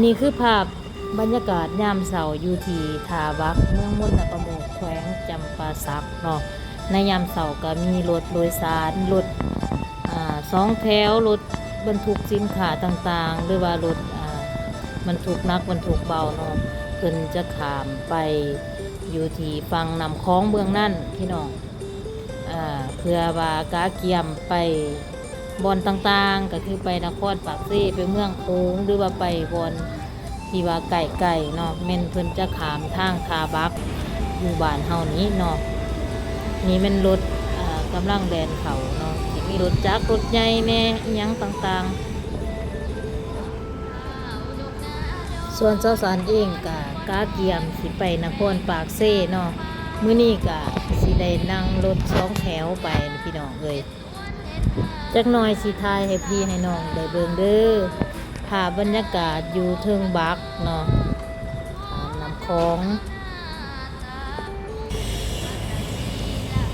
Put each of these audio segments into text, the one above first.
นี่คือภาพบรรยากาศยามเช้าอยู่ที่ท่าวักเมืองมนประโมกแขวงจำปาสักเนาะในยามเช้าก็มีรถโดยสารรถสองแถวรถบรรทุกสินค้าต่างๆหรือว่ารถบรรทุกหนักบรรทุกเบาเนาะเพิ่นจะข้ามไปอยู่ที่ฝั่งนำคลองเบื้องนั่นพี่น้องเพื่อว่ากาเกียมไปบอนต่างๆก็คือไปนครปากเซ่ไปเมืองโขงหรือว่าไปบอนที่ว่าไก่เนาะแม่นเพิ่นจะขามทางทาบักอยู่บ้านเฮานี้เนาะนี่เป็นรถกำลังแล่นเขาเนาะมีรถจักรรถใหญ่แน่อิหยังต่างๆส่วนเจ้าสารเองกาเกียมสิไปนครปากเซ่เนาะมื้อนี้ก็สิได้นั่งรถสองแถวไปพี่น้องเอ้ยจักหน่อยสิทายให้พี่ให้น้องได้เบิ่งเด้อภาพบรรยากาศอยู่เทิงบักเนาะน้ำของ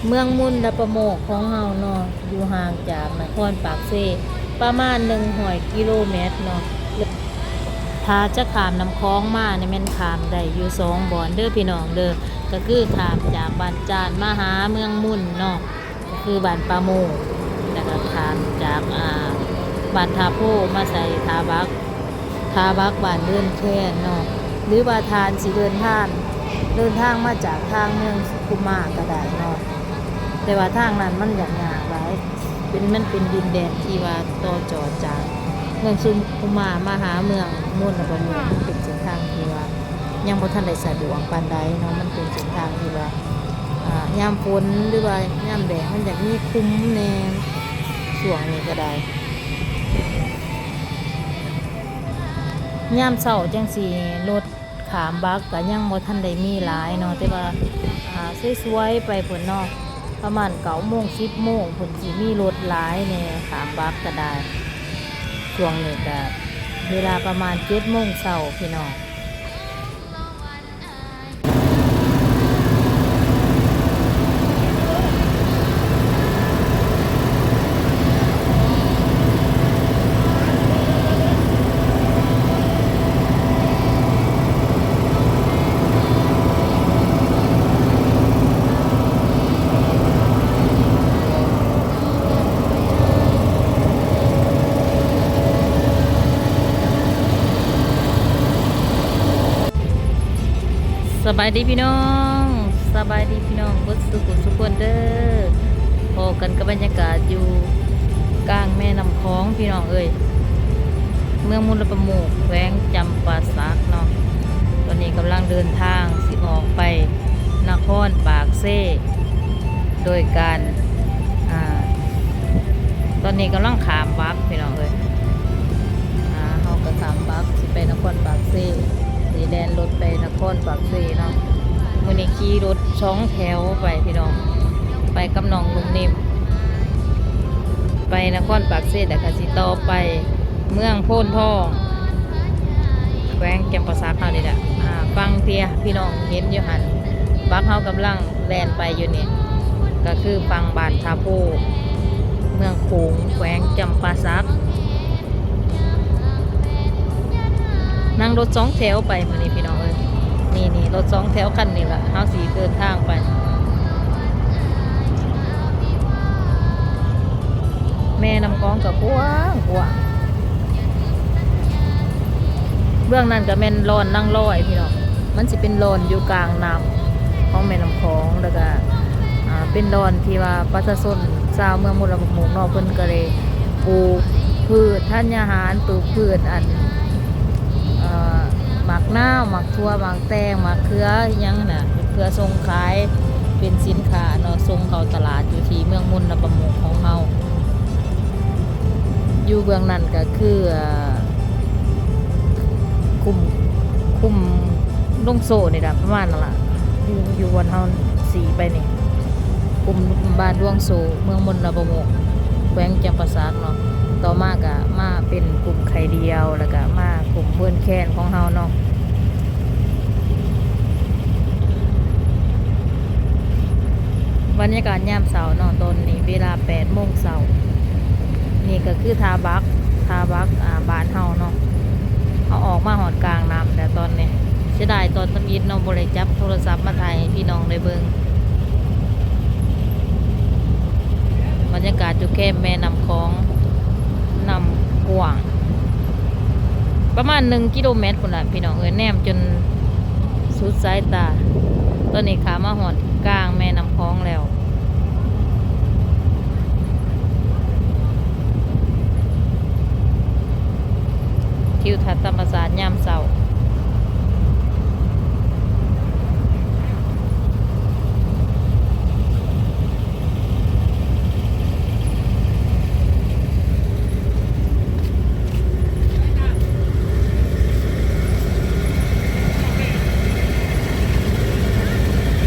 เมืองมุนดาประโมกของเฮาเนาะอยู่ห่างจากนครปากเซ่ประมาณ100 กิโลเมตรเนาะถ้าจะข้ามน้ำคลองมาเนี่ยแม่นข้ามได้อยู่2บ่อนเด้อพี่น้องเด้อก็คือข้ามจากบ้านจานมาหาเมืองมุนเนาะก็คือบ้านปาโมกแล้วก็ข้ามจากบ้านทาโพมาใส่ทาบักบ้านเดินแค่นเนาะหรือว่าทานสิเดินทางมาจากทางเมืองสุขุมาก็ได้เนาะแต่ว่าทางนั้นมันยากหลายมันเป็นดินแดนที่ว่าต่อจอจากเมืองสุขุมาหาเมืองมุนบะเมืองมันเป็นเส้นทางที่ว่ายังบ่ทันได้สะดวกปานใดเนาะมันเป็นเส้นทางที่ว่ายามฝนหรือว่ายามแดดมันอยากมีคุ้มแน่ช่วงนี้ก็ได้ยามเช้าจังสิรถขามบักก็ยังบ่ทันได้มีหลายเนาะแต่ว่าสวยๆไปเพิ่นเนาะประมาณ9 โมง 10 โมงเพิ่นสิมีรถหลายแน่ขามบักก็ได้ช่วงนี้ก็เวลาประมาณ7 โมงเช้าพี่น้องสบายดีพี่น้องสบายดีพี่น้องเบิดสุขคนเด้อพอกันกับบรรยากาศอยู่กลางแม่น้ำคลองพี่น้องเอ้ยเมืองมุลประโมกแขวงจำปาสักเนาะตอนนี้กำลังเดินทางสิออกไปนครปากเซ่โดยการตอนนี้กำลังขามบักพี่น้องเอ้ยเขาก็ขามบักสิไปนครปากเซ่สีแดนรถไปนครปากเซ่เนาะมื้อนี้ขี่รถ2 แถวไปพี่น้องไปกับน้องลุงนิ่มไปนครปากเซ่แต่ก็สิต่อไปเมืองโพนทองแขวงจำปาสักเฮานี่แหละฟังเตียพี่น้องเห็นอยู่หั่นบักเฮากำลังแล่นไปอยู่นี่ก็คือฟังบ้านทาโพเมืองโขงแขวงจำปาสักนั่งรถ2 แถวไปมื้อนี้พี่น้องเอ้ยนี่รถ2 แถวคันนี้ล่ะเฮาสิเดินทางไปแม่น้ำคลองก็กว้างเบื้องนั้นก็แม่นลอนนั่งลอยพี่น้องมันสิเป็นลอนอยู่กลางน้ำของแม่น้ำคลองแล้วก็เป็นลอนที่ว่าประชาชนชาวเมืองมุลประโมกเนาะเพิ่นก็เลยปลูกพืชธัญญาหารปลูกพืชหมักน้าวหมักทั่วหมักแตงหมักเขือยังน่ะเพื่อส่งขายเป็นสินค้าเนาะส่งเข้าตลาดอยู่ที่เมืองมุนประโมกของเฮาอยู่เบื้องนั้นก็คือคุมลงโซ่นี่ล่ะประมาณนั่นล่ะอยู่บนเฮาสีไปนี่คุมบ้านดวงโซ่เมืองมุนประโมกแขวงจำปาสักเนาะต่อมาก็มาเป็นกลุ่มไข่เดียวแล้วก็มากลุ่มเพื่อนแค้นของเฮาเนาะบรรยากาศยามเช้าเนาะตอนนี้เวลา8 โมงเช้านี่ก็คือทาบักบ้านเฮาเนาะ เอาออกมาหอดกลางน้ำแต่ตอนนี้เสียดายตอนทำอิฐเนาะบ่ได้จับโทรศัพท์มาถ่ายให้พี่น้องได้เบิ่งบรรยากาศอยู่แคมป์แม่น้ำของน้ำกว้างประมาณ1 กิโลเมตรพุ่นล่ะพี่น้องเอ้ยแนมจนสุดสายตาตอนนี้ขามาหอดกลางแม่น้ำคลองแล้วทิวทัศน์ธรรมศาสตร์ยามเช้า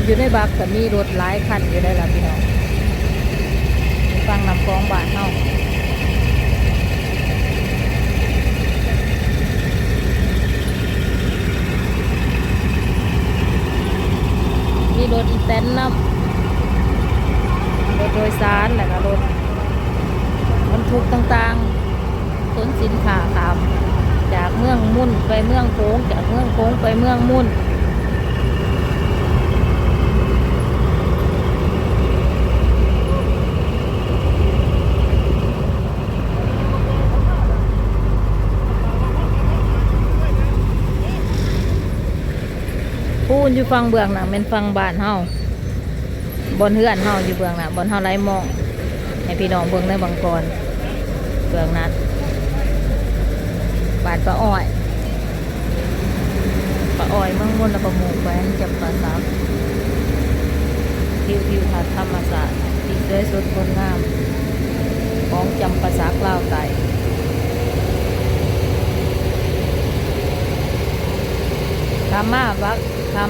อยู่ในบักก็มีรถหลายคันอยู่ได้ล่ะพี่น้องฟังน้ำคลองบ้านเฮามีรถอีแตนนำรถโดยสารแล้วก็รถบรรทุกต่างๆขนสินค้าตามจากเมืองมุ่นไปเมืองโค้งจากเมืองโค้งไปเมืองมุ่นพูนอยู่ฟังเบื้องหน้าเป็นฟังบ้านเฮาบนเฮือนเฮาอยู่เบื้องหน้าบนเฮาไล่มองให้พี่น้องเบื้องในบางกรเบื้องนั้นบ้านป้าอ้อยเมืองมนต์และประมูแขวงจำปาสักทิวทัศน์ธรรมศาสตร์ที่สวยสดงดงามของจำปาสักลาวไต่ทำ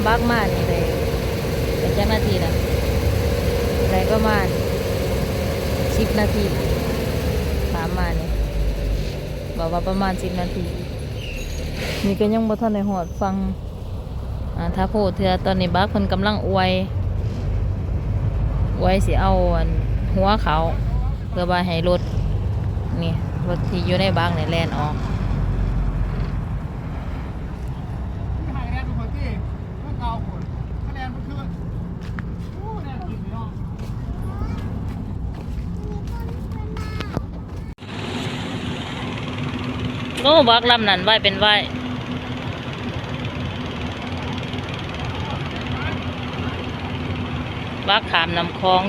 บักมานี่เลยเป็นจังนาทีนะอะไรก็มา10 นาทีถามมานี่บอกว่าประมาณ10 นาทีนี่ก็ยังบ่ทันได้หอดฟังถ้าโพดเถื่อตอนนี้บักเพิ่นกำลังอวยสิเอาหัวเขาเพื่อว่าให้รถนี่รถที่อยู่ในบักนี่แล่นออกโอ้บักลำนั้นไหวเป็นไหวบักขามน้ำคลอง